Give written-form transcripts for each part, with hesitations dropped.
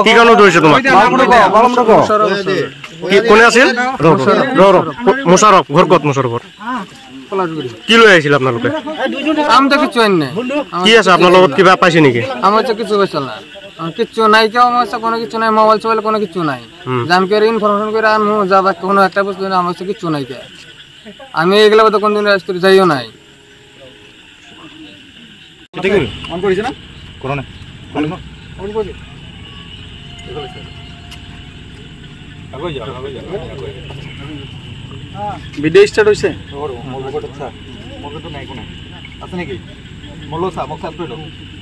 কি কারণে ধরেছে তোমার কোনে আছিল মোশারফ ঘর কত মোশারফর কি লৈ আহিছিল আপোনালোকে কি আছে আপনার লগত কিবা পাইছে নেকি আমার তো কিছু বেশি না কিচ্ছু নাই কেউ আমার কোনো কিছু নাই মোবাইল চোবাইল কোনো কিছু নাই জাম করে ইনফরমেশন করে আমি যাবা কোনো একটা বস্তু না আমার কিছু নাই কে আমি এগুলো তো কোনদিন রাস্তায় যাইও নাই ঠিক আছে অন করিছে না করো না অন করি আগো যাও ভিডিও স্টার্ট হইছে মোর বড় আচ্ছা মোর তো নাই কোন আছে নাকি মোলো সা মোক সাত কইলো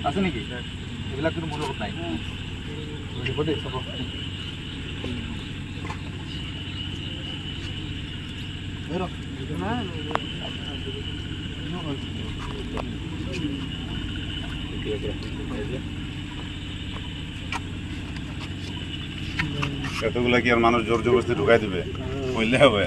আছে নাকি এগুলা কিন্তু মোর লগত নাই বডি সব বেরো না এতগুলা কি আর মানুষ জোর জবরদস্তি ঢুকাই দিবে বললে হবে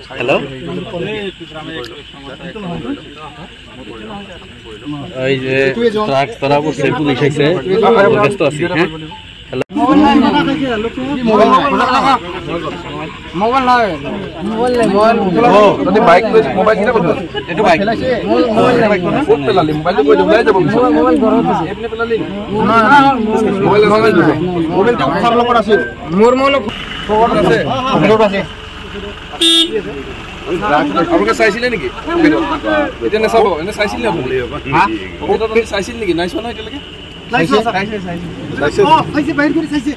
হ্যালো এই যে ট্রাক তারা বসে পুলিশ আইছে ব্যস্ত আছি হ্যাঁ মোবাইল নাই মোবাইল ও যদি বাইক মোবাইল কিনা বলতো এটো বাইক মোবাইল পেলালি মোবাইল কই উলাই যাব মোবাইল ঘর আছে এমনি পেলালি না মোবাইল তো খারাপ লাগা আছে মোর মোবাইল খবর আছে খবর আছে আপনাকে চাইছিল নেকি এটা না চাব এনে চাইছিল না হ্যাঁ এটা তুমি চাইছিল নেকি নাই শোনা এটালৈকে চাইছে চাইছে চাইছে চাইছে বাহির করে চাইছে